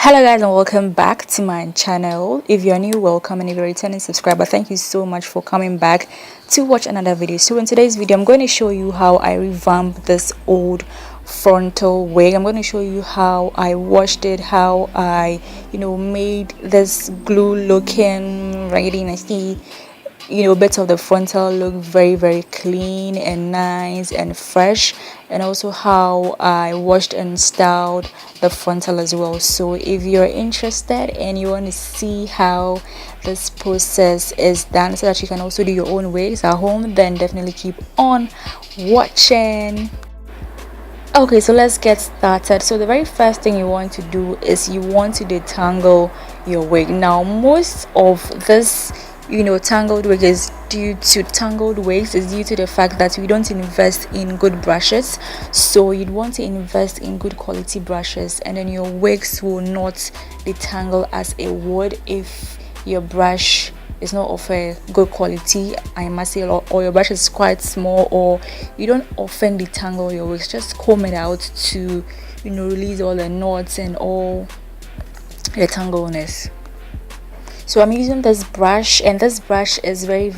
Hello guys, and welcome back to my channel. If you're new, welcome, and if you're a returning subscriber, thank you so much for coming back to watch another video. So in today's video, I'm going to show you how I revamped this old frontal wig. I'm going to show you how I washed it, how I made this glue looking really nasty, bits of the frontal look very clean and nice and fresh, and also how I washed and styled the frontal as well. So if you're interested and you want to see how this process is done so that you can also do your own wigs at home, then definitely keep on watching. Okay, so let's get started. So the very first thing you want to do is you want to detangle your wig. Now most of this tangled wig is due to the fact that we don't invest in good brushes. So you'd want to invest in good quality brushes, and then your wigs will not detangle as it would if your brush is not of a good quality, I must say, or your brush is quite small, or you don't often detangle your wigs. Just comb it out to release all the knots and all the tangleness. So I'm using this brush, and this brush is very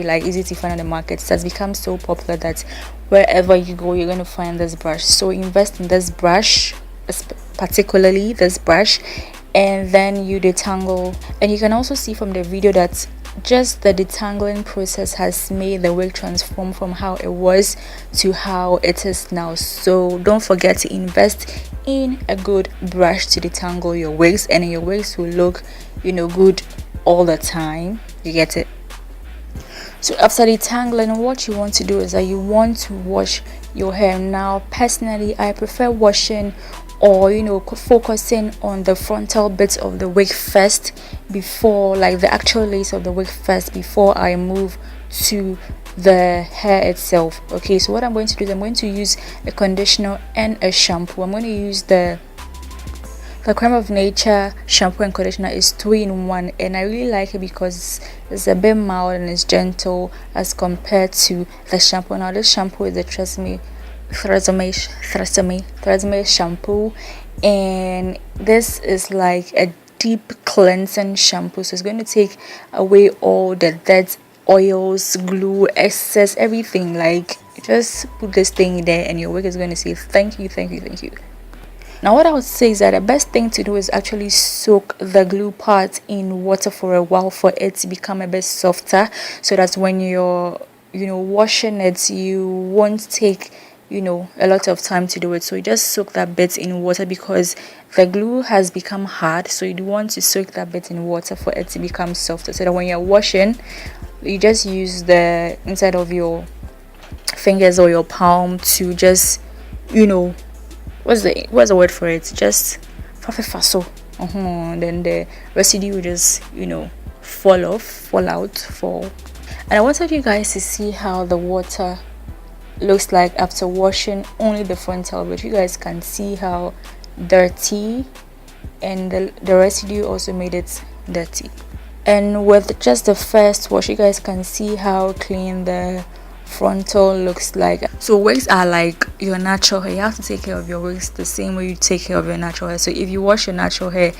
like easy to find on the market. It has become so popular that wherever you go you're going to find this brush. So invest in this brush, particularly this brush, and then you detangle. And you can also see from the video that just the detangling process has made the wig transform from how it was to how it is now. So don't forget to invest in a good brush to detangle your wigs, and your wigs will look good all the time. You get it? So after detangling, what you want to do is that you want to wash your hair. Now personally, I prefer washing or focusing on the frontal bits of the wig first, before, like the actual lace of the wig first, before I move to the hair itself. Okay, so what I'm going to do is I'm going to use a conditioner and a shampoo. I'm going to use the Creme of Nature shampoo and conditioner is 3-in-1, and I really like it because it's a bit mild and it's gentle as compared to the shampoo. Now this shampoo is the Tresemme shampoo, and this is like a deep cleansing shampoo, so it's going to take away all the dead oils, glue, excess, everything. Like, just put this thing there and your wig is going to say thank you. Now what I would say is that the best thing to do is actually soak the glue part in water for a while for it to become a bit softer, so that when you're washing it, you won't take a lot of time to do it. So you just soak that bit in water because the glue has become hard, so you want to soak that bit in water for it to become softer, so that when you're washing, you just use the inside of your fingers or your palm to just what's the word for it, just faso. Then the residue will just fall out. And I wanted you guys to see how the water looks like after washing only the frontal, but you guys can see how dirty, and the residue also made it dirty. And with just the first wash, you guys can see how clean the frontal looks like. So wigs are like your natural hair. You have to take care of your wigs the same way you take care of your natural hair. So if you wash your natural hair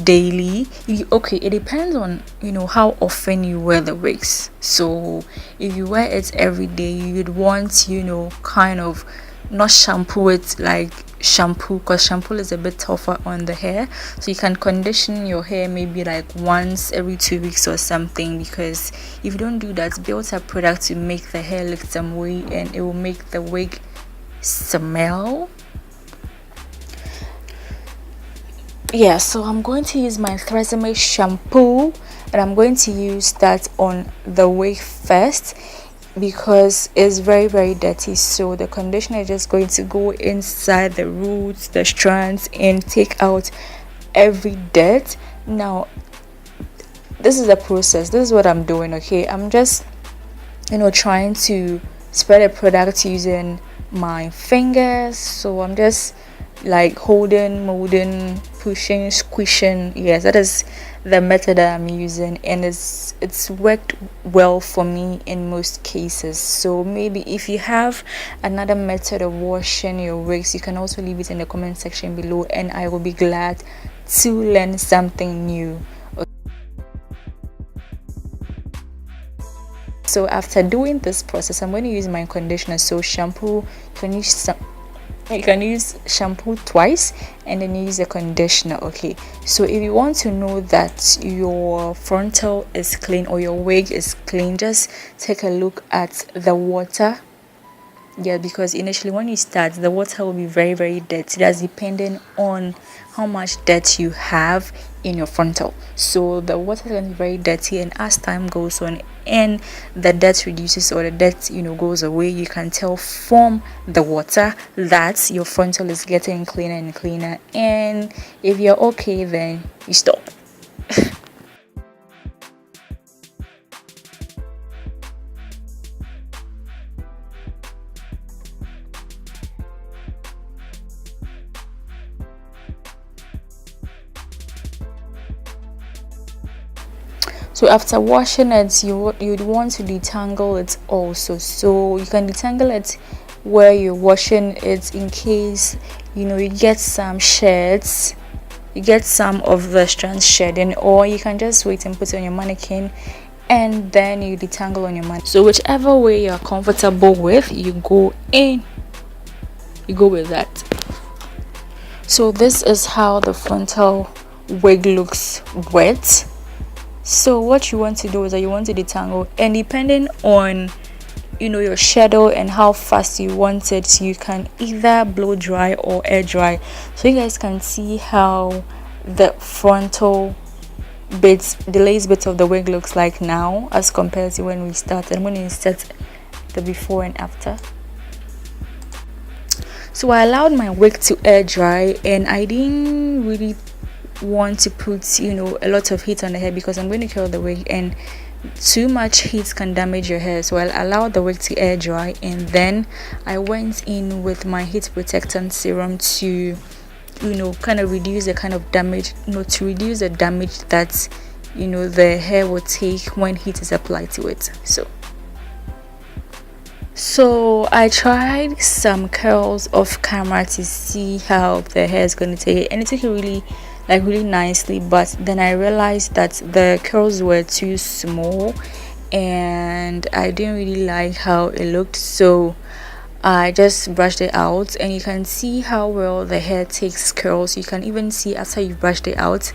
daily, it depends on how often you wear the wigs. So if you wear it every day, you'd want kind of not shampoo it like shampoo, because shampoo is a bit tougher on the hair. So you can condition your hair maybe like once every 2 weeks or something, because if you don't do that, build a product to make the hair look some way, and it will make the wig smell. Yeah, so I'm going to use my Tresemme shampoo, and I'm going to use that on the wig first because it's very dirty. So the conditioner is just going to go inside the roots, the strands, and take out every dirt. Now this is the process, this is what I'm doing. Okay, I'm just trying to spread a product using my fingers. So I'm just like holding, molding, pushing, squishing. Yes, that is the method that I'm using, and it's worked well for me in most cases. So maybe if you have another method of washing your wigs, you can also leave it in the comment section below, and I will be glad to learn something new. So after doing this process, I'm going to use my conditioner. So shampoo, you can use shampoo twice and then use a conditioner. Okay, so if you want to know that your frontal is clean or your wig is clean, just take a look at the water. Yeah, because initially when you start, the water will be very, very dirty. That's depending on how much dirt you have in your frontal. So the water is going to be very dirty, and as time goes on and the dirt reduces or the dirt goes away, you can tell from the water that your frontal is getting cleaner and cleaner. And if you're okay, then you stop. So after washing it, you'd want to detangle it also. So you can detangle it where you're washing it in case you get some sheds, you get some of the strands shedding, or you can just wait and put it on your mannequin and then you detangle on your mannequin. So whichever way you're comfortable with, you go with that. So this is how the frontal wig looks wet. So what you want to do is that you want to detangle, and depending on your shadow and how fast you want it, you can either blow dry or air dry. So you guys can see how the frontal bits, the lace bits of the wig looks like now as compared to when we started. I'm going to insert the before and after. So I allowed my wig to air dry, and I didn't really want to put a lot of heat on the hair because I'm going to curl the wig, and too much heat can damage your hair. So I allowed the wig to air dry, and then I went in with my heat protectant serum to kind of reduce the kind of damage, to reduce the damage that the hair will take when heat is applied to it. So I tried some curls off camera to see how the hair is going to take it, and it took it really nicely, but then I realized that the curls were too small and I didn't really like how it looked, so I just brushed it out. And you can see how well the hair takes curls. You can even see after you brushed it out,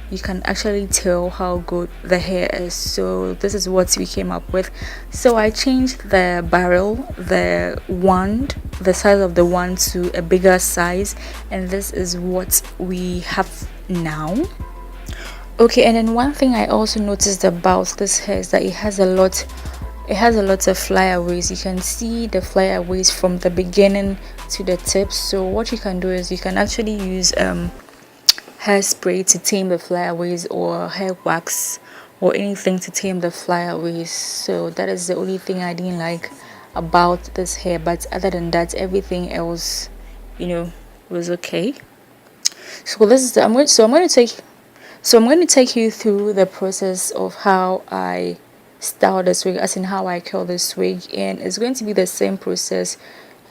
you can actually tell how good the hair is. So this is what we came up with. So I changed the barrel, the wand, the size of the wand to a bigger size, and this is what we have now. Okay, and then one thing I also noticed about this hair is that it has a lot of flyaways. You can see the flyaways from the beginning to the tip. So what you can do is you can actually use hairspray to tame the flyaways, or hair wax, or anything to tame the flyaways. So that is the only thing I didn't like about this hair, but other than that, everything else was okay. So this is I'm going to take you through the process of how I style this wig, as in how I curl this wig, and it's going to be the same process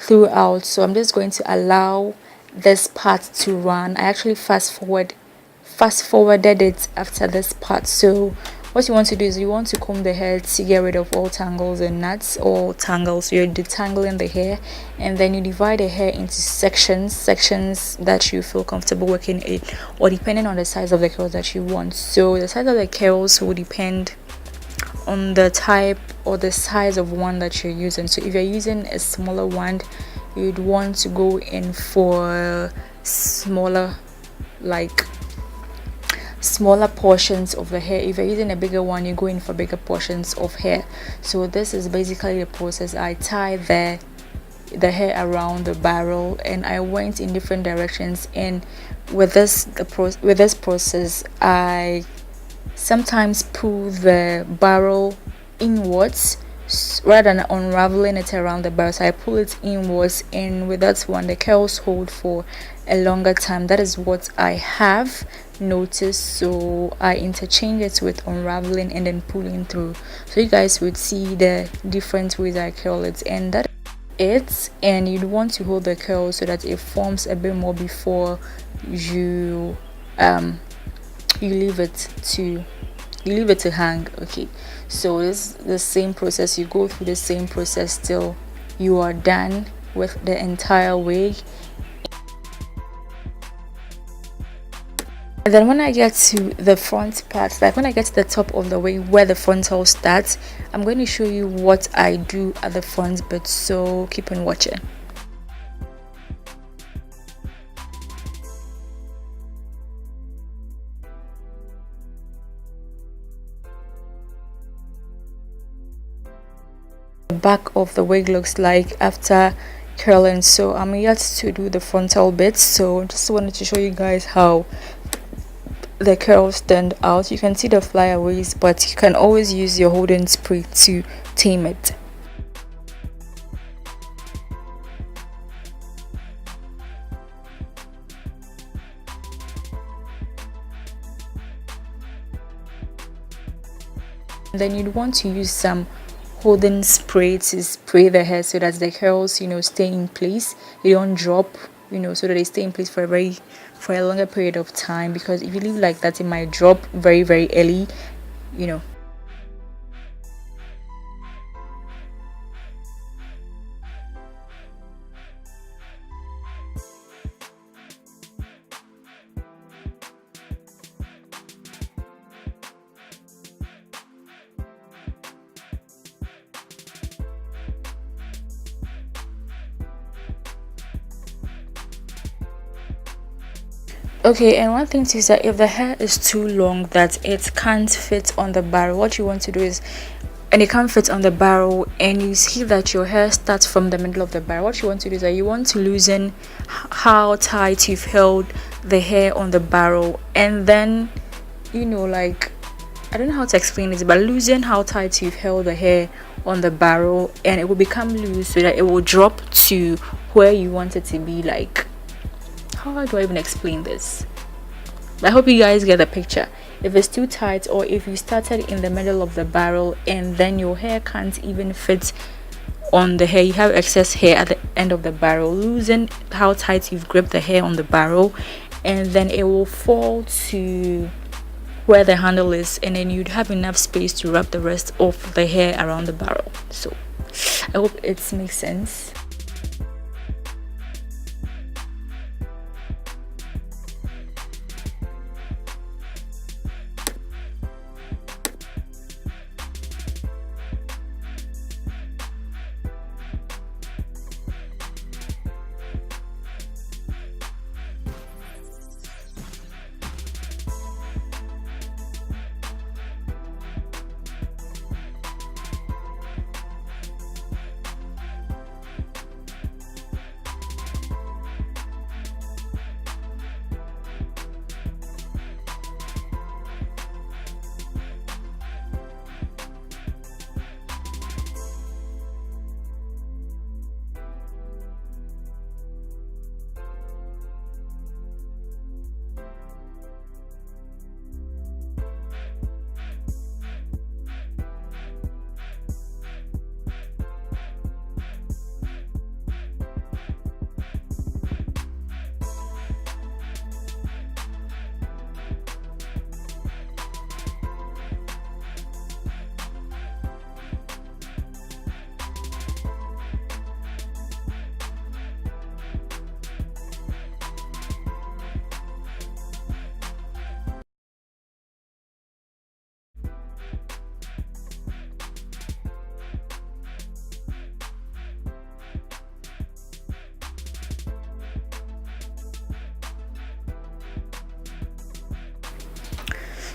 throughout. So I'm just going to allow this part to run. I actually fast forwarded it after this part. So what you want to do is you want to comb the hair to get rid of all tangles and knots or tangles. So you're detangling the hair, and then you divide the hair into sections that you feel comfortable working in, or depending on the size of the curls that you want. So the size of the curls will depend on the type or the size of one that you're using. So if you're using a smaller wand, you'd want to go in for smaller portions of the hair. If you're using a bigger one, you go in for bigger portions of hair. So this is basically the process. I tie the hair around the barrel, and I went in different directions. And with this process, I sometimes pull the barrel inwards rather than unraveling it around the barrel. So I pull it inwards, and with that one, the curls hold for a longer time. That is what I have noticed. So I interchange it with unraveling and then pulling through, so you guys would see the different ways I curl it. And that it, and you'd want to hold the curl so that it forms a bit more before you um you leave it to hang. Okay, so it's the same process. You go through the same process till you are done with the entire wig. And then when I get to the front part, like when I get to the top of the wig where the frontal starts, I'm going to show you what I do at the front bit, so keep on watching. The back of the wig looks like after curling. So I'm yet to do the frontal bit, so just wanted to show you guys how the curls stand out. You can see the flyaways, but you can always use your holding spray to tame it. Then you'd want to use some holding spray to spray the hair so that the curls, you know, stay in place. They don't drop, you know, so that they stay in place for a longer period of time, because if you leave like that, it might drop very early, you know. Okay, and one thing is that if the hair is too long that it can't fit on the barrel, what you want to do is, and it can't fit on the barrel, and you see that your hair starts from the middle of the barrel, what you want to do is that you want to loosen how tight you've held the hair on the barrel, and then, you know, like, I don't know how to explain this, but loosen how tight you've held the hair on the barrel, and it will become loose so that it will drop to where you want it to be. Like, how do I even explain this? I hope you guys get the picture. If it's too tight, or if you started in the middle of the barrel and then your hair can't even fit on the hair, you have excess hair at the end of the barrel, loosen how tight you've gripped the hair on the barrel, and then it will fall to where the handle is, and then you'd have enough space to wrap the rest of the hair around the barrel. So I hope it makes sense.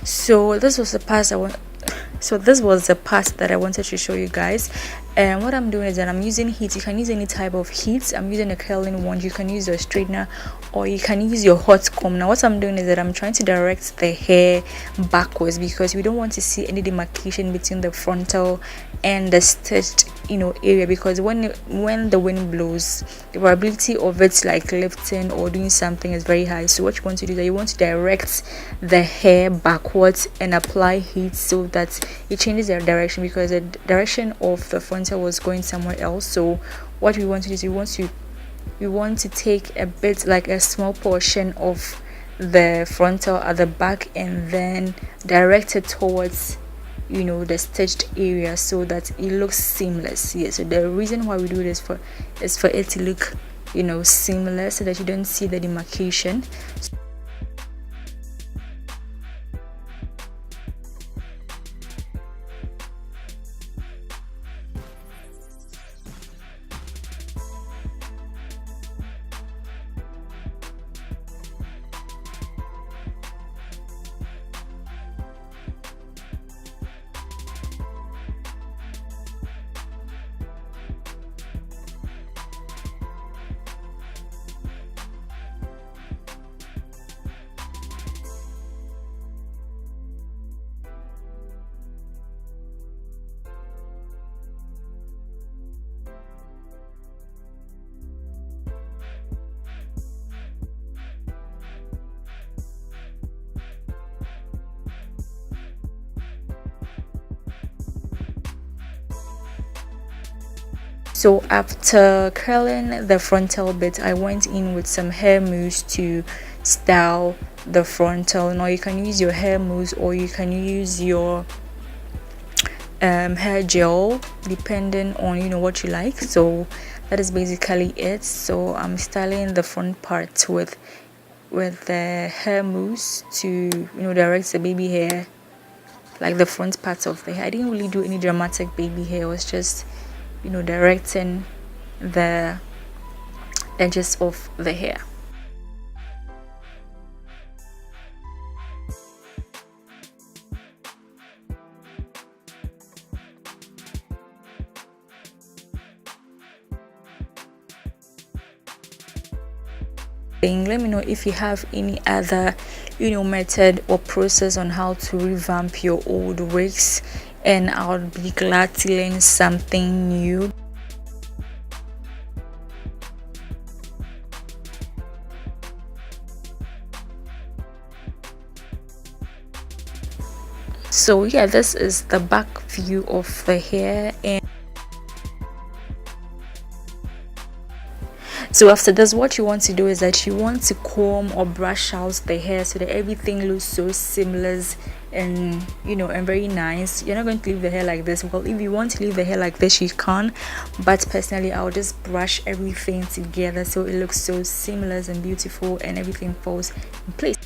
So this was the part I want so this was the part that I wanted to show you guys. And what I'm doing is that I'm using heat. You can use any type of heat. I'm using a curling wand. You can use your straightener, or you can use your hot comb. Now what I'm doing is that I'm trying to direct the hair backwards, because we don't want to see any demarcation between the frontal and the stitched, you know, area, because when the wind blows, the probability of it like lifting or doing something is very high. So what you want to do is that you want to direct the hair backwards and apply heat so that it changes their direction, because the direction of the frontal was going somewhere else. So what we want to do is we want to take a bit, like a small portion of the frontal at the back and then direct it towards, you know, the stitched area so that it looks seamless. Yeah, so the reason why we do this is for it to look, you know, seamless, so that you don't see the demarcation. So after curling the frontal bit, I went in with some hair mousse to style the frontal. Now you can use your hair mousse or you can use your hair gel, depending on, you know, what you like. So that is basically it. So I'm styling the front part with the hair mousse to, you know, direct the baby hair, like the front parts of the hair. I didn't really do any dramatic baby hair. I was just, you know, directing the edges of the hair. Let me know if you have any other, you know, method or process on how to revamp your old wigs, and I'll be glad to learn something new. So yeah, this is the back view of the hair. And so after this, what you want to do is that you want to comb or brush out the hair so that everything looks so seamless and, you know, and very nice. You're not going to leave the hair like this. Well, if you want to leave the hair like this, you can, but personally I'll just brush everything together so it looks so seamless and beautiful and everything falls in place.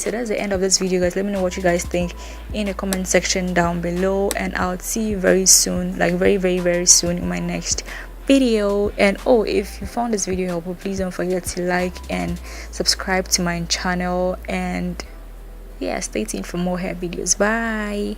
So that's the end of this video, guys. Let me know what you guys think in the comment section down below, and I'll see you very soon, like very soon, in my next video. And oh, if you found this video helpful, please don't forget to like and subscribe to my channel, and yeah, stay tuned for more hair videos. Bye.